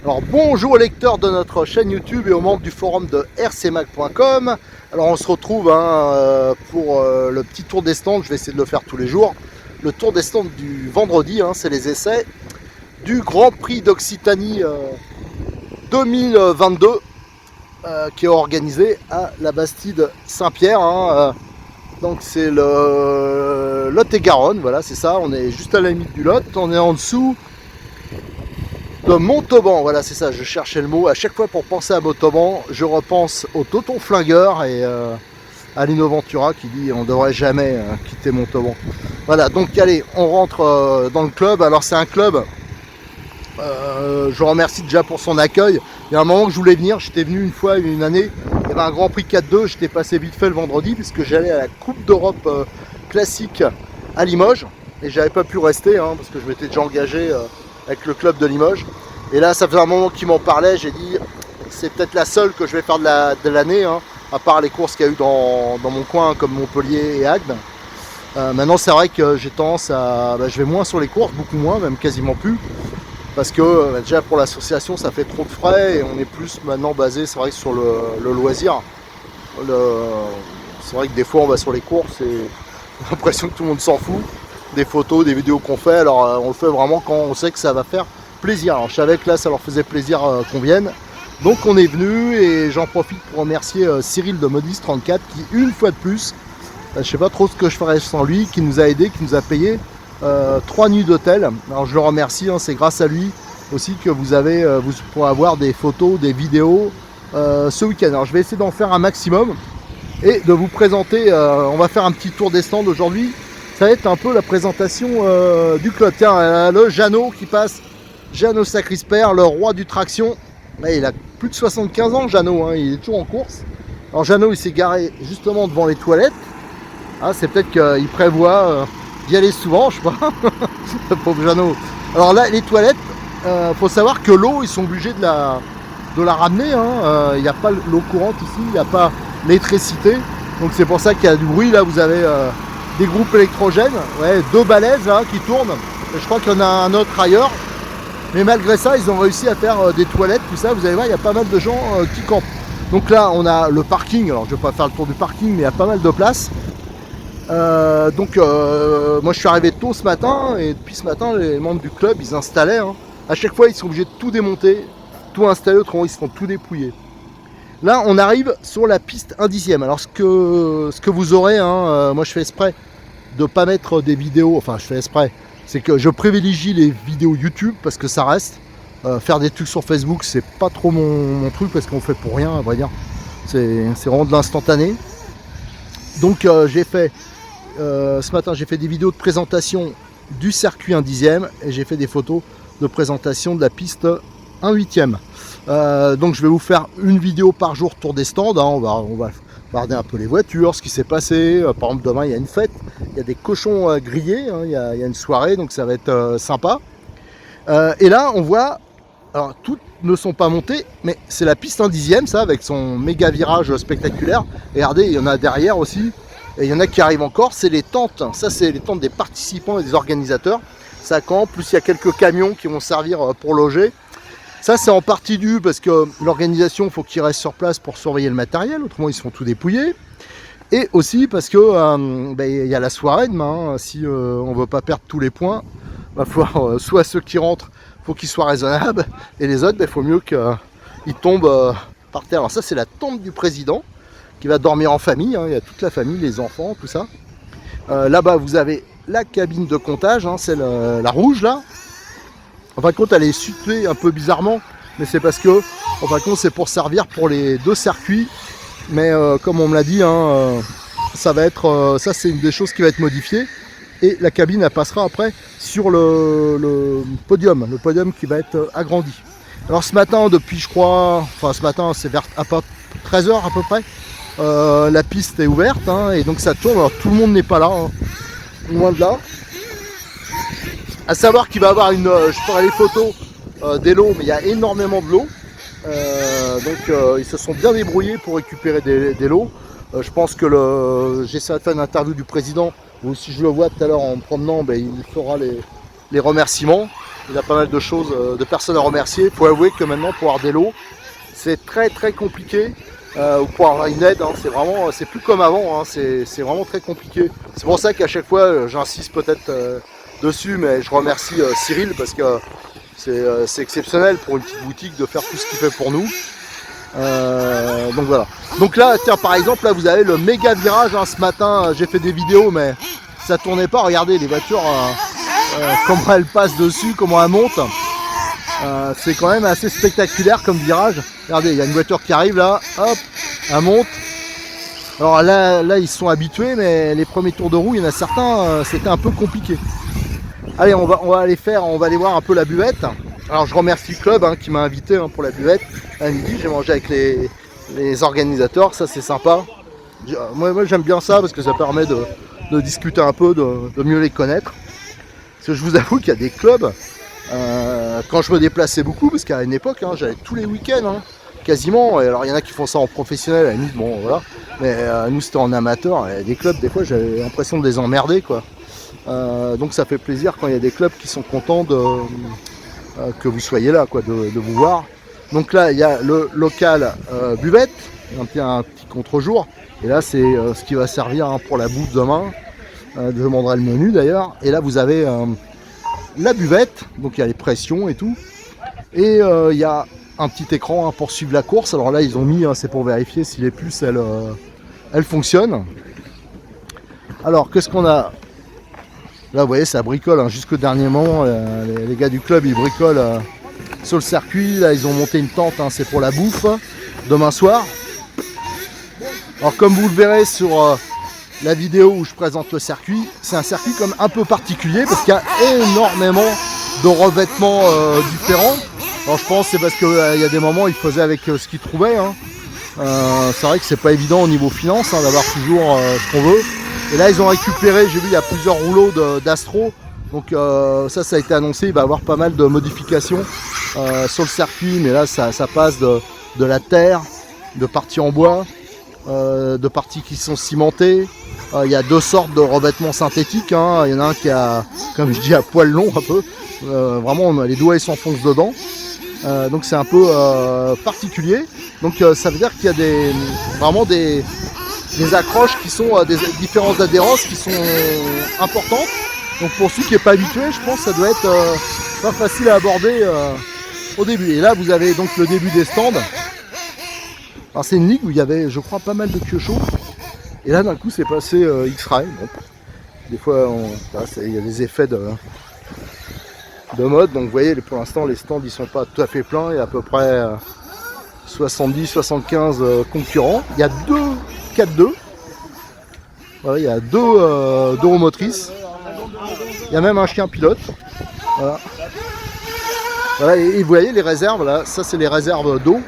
Alors bonjour aux lecteurs de notre chaîne YouTube et aux membres du forum de rcmag.com. Alors on se retrouve pour le petit tour des stands, je vais essayer de le faire tous les jours. Le tour des stands du vendredi, c'est les essais du Grand Prix d'Occitanie 2022 qui est organisé à la Bastide Saint-Pierre. Donc c'est le Lot-et-Garonne, voilà c'est ça, on est juste à la limite du Lot, on est en dessous de Montauban, voilà c'est ça, je cherchais le mot. À chaque fois pour penser à Montauban, je repense au Toton Flingueur et à Lino Ventura qui dit on ne devrait jamais quitter Montauban. Voilà, donc allez, on rentre dans le club. Alors c'est un club, je remercie déjà pour son accueil. Il y a un moment que je voulais venir, j'étais venu une fois, une année, il y avait un Grand Prix 4-2, j'étais passé vite fait le vendredi puisque j'allais à la Coupe d'Europe classique à Limoges et j'avais pas pu rester parce que je m'étais déjà engagé avec le club de Limoges. Et là ça faisait un moment qu'il m'en parlait, j'ai dit c'est peut-être la seule que je vais faire de l'année, à part les courses qu'il y a eu dans mon coin comme Montpellier et Agde. Maintenant c'est vrai que j'ai tendance à... je vais moins sur les courses, beaucoup moins, même quasiment plus. Parce que déjà pour l'association ça fait trop de frais et on est plus maintenant basé, c'est vrai, sur le loisir. C'est vrai que des fois on va sur les courses et j'ai l'impression que tout le monde s'en fout des photos, des vidéos qu'on fait. Alors on le fait vraiment quand on sait que ça va faire plaisir. Alors je savais que là ça leur faisait plaisir qu'on vienne. Donc on est venu et j'en profite pour remercier Cyril de Modis34 qui une fois de plus, je sais pas trop ce que je ferais sans lui, qui nous a aidé, qui nous a payé 3 nuits d'hôtel. Alors je le remercie, c'est grâce à lui aussi que vous pourrez avoir des photos, des vidéos ce week-end. Alors je vais essayer d'en faire un maximum et de vous présenter, on va faire un petit tour des stands aujourd'hui. Ça va être un peu la présentation du club. Tiens, le Jeannot qui passe, Jeannot Sacrisper, le roi du traction. Là, il a plus de 75 ans, Jeannot, il est toujours en course. Alors Jeannot il s'est garé justement devant les toilettes. C'est peut-être qu'il prévoit d'y aller souvent, je sais pas. Pauvre Jeannot. Alors là, les toilettes, faut savoir que l'eau, ils sont obligés de la ramener. Il n'y a pas l'eau courante ici, il n'y a pas l'électricité. Donc c'est pour ça qu'il y a du bruit. Là, vous avez des groupes électrogènes, 2 balaises qui tournent. Et je crois qu'il y en a un autre ailleurs. Mais malgré ça, ils ont réussi à faire des toilettes, tout ça. Vous allez voir, il y a pas mal de gens qui campent. Donc là, on a le parking. Alors, je ne vais pas faire le tour du parking, mais il y a pas mal de place. Moi, je suis arrivé tôt ce matin. Et depuis ce matin, les membres du club, ils installaient. À chaque fois, ils sont obligés de tout démonter, tout installer, autrement, ils se font tout dépouiller. Là, on arrive sur la piste 1/10. Alors, ce que vous aurez, moi, je fais exprès de ne pas mettre des vidéos. Enfin, je fais exprès. C'est que je privilégie les vidéos YouTube parce que ça reste. Faire des trucs sur Facebook, c'est pas trop mon truc parce qu'on fait pour rien, à vrai dire. C'est vraiment de l'instantané. Donc j'ai fait ce matin, j'ai fait des vidéos de présentation du circuit 1/10 et j'ai fait des photos de présentation de la piste 1/8. Donc je vais vous faire une vidéo par jour tour des stands. On va regarder un peu les voitures, ce qui s'est passé. Par exemple, demain il y a une fête, il y a des cochons grillés, il y a une soirée, donc ça va être sympa. Et là on voit, alors toutes ne sont pas montées, mais c'est la piste 1/10, ça, avec son méga virage spectaculaire. Et regardez, il y en a derrière aussi, et il y en a qui arrivent encore. C'est les tentes, ça c'est les tentes des participants et des organisateurs. Ça campe, plus il y a quelques camions qui vont servir pour loger. Ça c'est en partie dû parce que l'organisation, il faut qu'ils restent sur place pour surveiller le matériel, autrement ils se font tout dépouiller. Et aussi parce que il y a la soirée demain, si on ne veut pas perdre tous les points, il va falloir soit ceux qui rentrent, il faut qu'ils soient raisonnables, et les autres, il faut mieux qu'ils tombent par terre. Alors ça c'est la tombe du président qui va dormir en famille, il y a toute la famille, les enfants, tout ça. Là-bas vous avez la cabine de comptage, c'est la rouge là. En fin de compte, elle est située un peu bizarrement, mais c'est parce que, en fin de compte, c'est pour servir pour les 2 circuits. Mais comme on me l'a dit, ça va être, ça c'est une des choses qui va être modifiée. Et la cabine, elle passera après sur le podium qui va être agrandi. Alors ce matin, depuis je crois, enfin ce matin, c'est vers à peu 13h à peu près, la piste est ouverte et donc ça tourne. Alors tout le monde n'est pas là, loin de là. À savoir qu'il va y avoir je ferai les photos des lots, mais il y a énormément de lots. Ils se sont bien débrouillés pour récupérer des lots. Je pense que j'essaierai de faire une interview du président, ou si je le vois tout à l'heure en me promenant, il fera les remerciements. il a pas mal de choses, de personnes à remercier. Il faut avouer que maintenant pour avoir des lots, c'est très compliqué. Ou pour avoir une aide, hein, c'est plus comme avant, hein, c'est vraiment très compliqué. C'est pour ça qu'à chaque fois j'insiste peut-être dessus, mais je remercie Cyril parce que c'est exceptionnel pour une petite boutique de faire tout ce qu'il fait pour nous. Donc voilà. Donc là, tiens, par exemple, là vous avez le méga virage, hein, ce matin j'ai fait des vidéos mais ça tournait pas. Regardez les voitures, comment elles passent dessus, comment elles montent. C'est quand même assez spectaculaire comme virage. Regardez, il y a une voiture qui arrive là, hop, elle monte. Alors là ils se sont habitués, mais les premiers tours de roue, il y en a certains, c'était un peu compliqué. Allez, on va aller voir un peu la buvette. Alors je remercie le club hein, qui m'a invité hein, pour la buvette. À midi, j'ai mangé avec les organisateurs, ça c'est sympa. Moi j'aime bien ça parce que ça permet de discuter un peu, de mieux les connaître. Parce que je vous avoue qu'il y a des clubs, quand je me déplaçais beaucoup, parce qu'à une époque hein, j'allais tous les week-ends, hein, quasiment. Et alors il y en a qui font ça en professionnel, à la limite, bon voilà. Mais nous c'était en amateur, et des clubs des fois j'avais l'impression de les emmerder quoi. Donc ça fait plaisir quand il y a des clubs qui sont contents que vous soyez là, quoi, de vous voir. Donc là il y a le local buvette, un petit contre-jour. Et là c'est ce qui va servir hein, pour la bouffe demain. Je demanderai le menu d'ailleurs. Et là vous avez la buvette, donc il y a les pressions et tout. Et il y a un petit écran hein, pour suivre la course. Alors là ils ont mis, hein, c'est pour vérifier si les puces elles fonctionnent. Alors qu'est-ce qu'on a? Là vous voyez ça bricole hein, jusqu'au dernier moment, les gars du club ils bricolent sur le circuit. Là ils ont monté une tente, hein, c'est pour la bouffe demain soir. Alors comme vous le verrez sur la vidéo où je présente le circuit, c'est un circuit comme un peu particulier parce qu'il y a énormément de revêtements différents. Alors je pense que c'est parce qu'il y a des moments ils faisaient avec ce qu'ils trouvaient. Hein. C'est vrai que c'est pas évident au niveau finance hein, d'avoir toujours ce qu'on veut. Et là ils ont récupéré, j'ai vu il y a plusieurs rouleaux d'Astro. Donc ça a été annoncé, il va y avoir pas mal de modifications sur le circuit. Mais là ça passe de la terre, de parties en bois, de parties qui sont cimentées. Il y a deux sortes de revêtements synthétiques. Hein. Il y en a un qui a, comme je dis, à poil long un peu. Vraiment les doigts ils s'enfoncent dedans. Donc c'est un peu particulier. Donc ça veut dire qu'il y a vraiment des accroches qui sont des différences d'adhérence qui sont importantes. Donc pour ceux qui n'est pas habitué, je pense que ça doit être pas facile à aborder au début. Et là vous avez donc le début des stands. Alors c'est une ligue où il y avait je crois pas mal de piochos. Et là d'un coup c'est passé X-Ray. Bon. Des fois il y a des effets de mode. Donc vous voyez pour l'instant les stands ils sont pas tout à fait pleins. Il y a à peu près 70-75 concurrents. Il y a 4-2. Voilà, il y a deux roues motrices. Il y a même un chien pilote. Voilà. Voilà, et vous voyez les réserves là, ça c'est les réserves d'eau.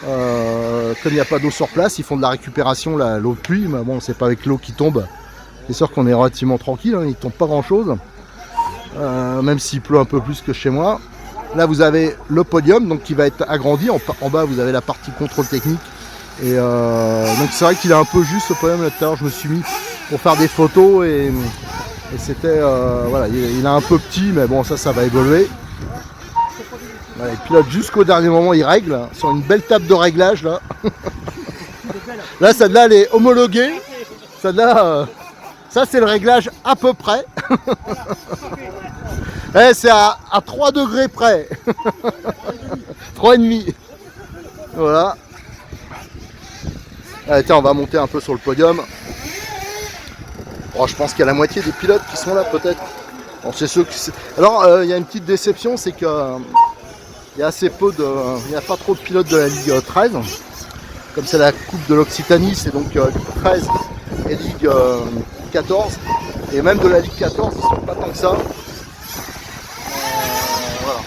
Comme il n'y a pas d'eau sur place, ils font de la récupération, l'eau de pluie, mais bon c'est pas avec l'eau qui tombe. C'est sûr qu'on est relativement tranquille, hein, il ne tombe pas grand chose. Même s'il pleut un peu plus que chez moi. Là vous avez le podium donc qui va être agrandi. En bas vous avez la partie contrôle technique. Et donc c'est vrai qu'il est un peu juste ce podium là tout à l'heure. Je me suis mis pour faire des photos et c'était voilà, il est un peu petit mais bon ça va évoluer. Voilà, il pilote jusqu'au dernier moment, il règle sur une belle table de réglage là. Là celle-là elle est homologuée. Celle-là ça c'est le réglage à peu près. C'est à 3 degrés près. 3,5. Voilà. Allez, tiens, on va monter un peu sur le podium. Oh, je pense qu'il y a la moitié des pilotes qui sont là peut-être. Bon, c'est ceux qui... Alors il y a une petite déception, c'est que il y a assez peu de... Il n'y a pas trop de pilotes de la Ligue 13. Comme c'est la Coupe de l'Occitanie, c'est donc Ligue 13 et Ligue 14. Et même de la Ligue 14, ils sont pas tant que ça. Voilà.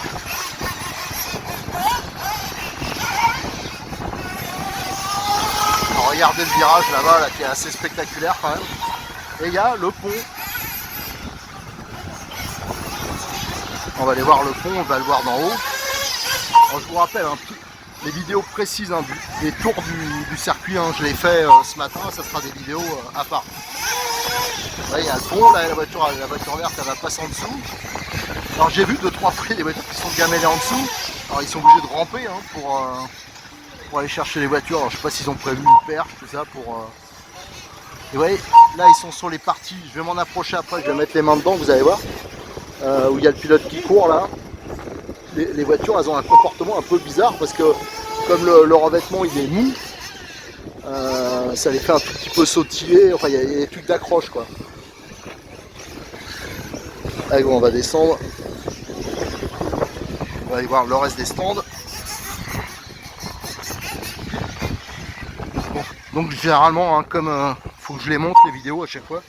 Alors, regardez le virage là-bas là, qui est assez spectaculaire quand même. Et il y a le pont. On va aller voir le pont, on va le voir d'en haut. Alors, je vous rappelle les vidéos précises hein, des tours du circuit, hein, je l'ai fait ce matin, ça sera des vidéos à part. Là il y a le pont, là, la voiture verte elle va passer en dessous. Alors j'ai vu 2-3 fois des voitures qui sont gamellées en dessous. Alors ils sont obligés de ramper hein, pour aller chercher les voitures. Alors je sais pas s'ils ont prévu une perche, tout ça pour... Et vous voyez, là ils sont sur les parties. Je vais m'en approcher après, je vais mettre les mains dedans, vous allez voir. Où il y a le pilote qui court là. Les voitures elles ont un comportement un peu bizarre parce que comme le revêtement il est mou, ça les fait un tout petit peu sautiller. Enfin il y a des trucs d'accroche quoi. Allez bon, on va descendre. On va aller voir le reste des stands. Bon, donc généralement, hein, comme faut que je les montre les vidéos à chaque fois.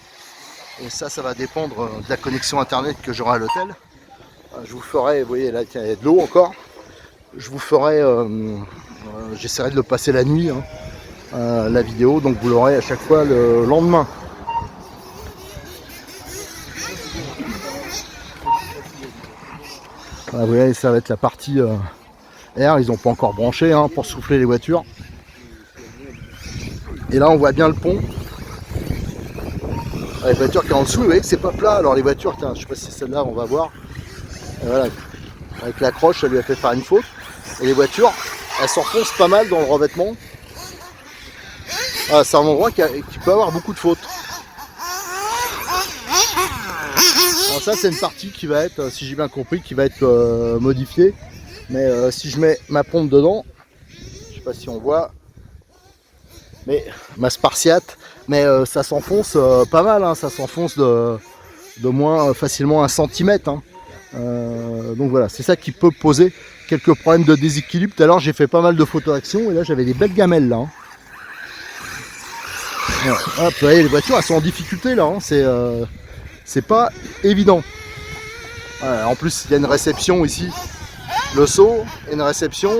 Et ça va dépendre de la connexion internet que j'aurai à l'hôtel. Je vous ferai, vous voyez là, il y a de l'eau encore. Je vous ferai, j'essaierai de le passer la nuit, hein, la vidéo, donc vous l'aurez à chaque fois le lendemain. Voilà, vous voyez, ça va être la partie air, ils n'ont pas encore branché hein, pour souffler les voitures. Et là on voit bien le pont. Les voitures qui sont en dessous, vous voyez que c'est pas plat. Alors les voitures, tiens, je sais pas si celle-là on va voir. Et voilà, avec l'accroche, ça lui a fait faire une faute. Et les voitures, elles s'enfoncent pas mal dans le revêtement. Ah, c'est un endroit qui peut avoir beaucoup de fautes. Alors ça c'est une partie qui va être, si j'ai bien compris, qui va être modifiée. Mais si je mets ma pompe dedans, je sais pas si on voit, mais ma Spartiate, mais ça s'enfonce pas mal, hein, ça s'enfonce de moins facilement 1 cm. Hein. Donc voilà, c'est ça qui peut poser quelques problèmes de déséquilibre. Tout à l'heure j'ai fait pas mal de photos action et là j'avais des belles gamelles là. Hein. Voilà. Hop, vous voyez, les voitures elles sont en difficulté là, hein. C'est pas évident. Voilà, en plus il y a une réception ici, le saut et une réception.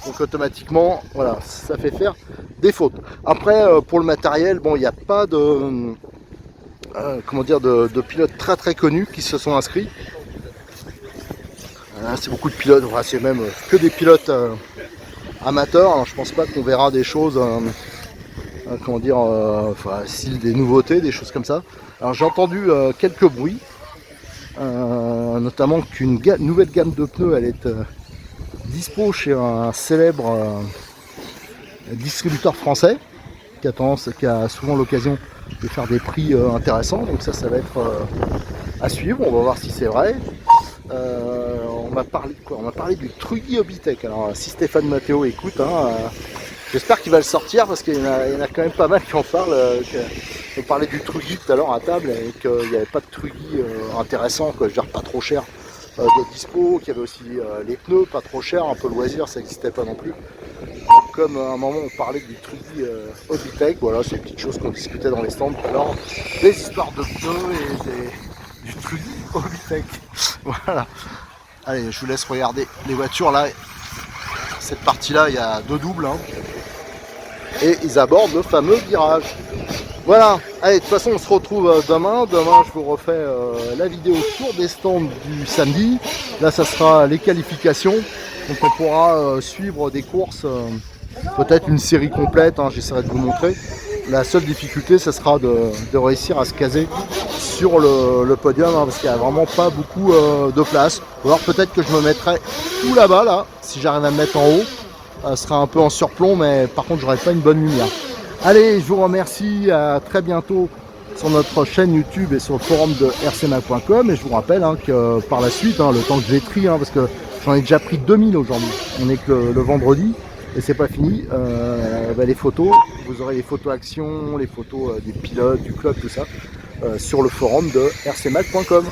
Donc automatiquement, voilà, ça fait faire des fautes. Après, pour le matériel, bon, il n'y a pas de, comment dire, de pilotes très très connus qui se sont inscrits. C'est beaucoup de pilotes, voilà, c'est même que des pilotes amateurs. Alors, je pense pas qu'on verra des choses, comment dire, enfin, style des nouveautés, des choses comme ça. Alors j'ai entendu quelques bruits, notamment qu'une nouvelle gamme de pneus, elle est dispo chez un célèbre distributeur français qui a souvent l'occasion de faire des prix intéressants. Donc ça va être à suivre. On va voir si c'est vrai. On m'a parlé de quoi? On m'a parlé du Truggy Hobbytech. Alors si Stéphane Matteo écoute, hein, j'espère qu'il va le sortir parce qu'il y en a quand même pas mal qui en parlent. On parlait du Truggy tout à l'heure à table et qu'il n'y avait pas de Truggy intéressant, quoi, je veux dire pas trop cher. De dispo, qu'il y avait aussi les pneus pas trop chers, un peu loisir, ça n'existait pas non plus. Donc, comme à un moment on parlait du Truggy Hobbytech, voilà, c'est une petite chose qu'on discutait dans les stands tout à l'heure, des histoires de pneus et du Truggy Hobbytech. Voilà. Allez, je vous laisse regarder les voitures là. Cette partie là, il y a 2 doubles, hein, et ils abordent le fameux virage. Voilà, allez, de toute façon on se retrouve demain. Demain je vous refais la vidéo tour des stands du samedi. Là ça sera les qualifications. Donc on pourra suivre des courses, peut-être une série complète, hein, j'essaierai de vous montrer. La seule difficulté ça sera de réussir à se caser sur le podium, hein, parce qu'il n'y a vraiment pas beaucoup de place. Ou alors peut-être que je me mettrai tout là-bas, là, si j'arrive à me mettre en haut. Ce sera un peu en surplomb, mais par contre j'aurai pas une bonne lumière. Allez, je vous remercie, à très bientôt sur notre chaîne YouTube et sur le forum de rcmac.com. Et je vous rappelle hein, que par la suite, hein, le temps que je les trie, hein, parce que j'en ai déjà pris 2000 aujourd'hui, on est que le vendredi et c'est pas fini, les photos, vous aurez les photos action, les photos des pilotes, du club, tout ça, sur le forum de rcmac.com.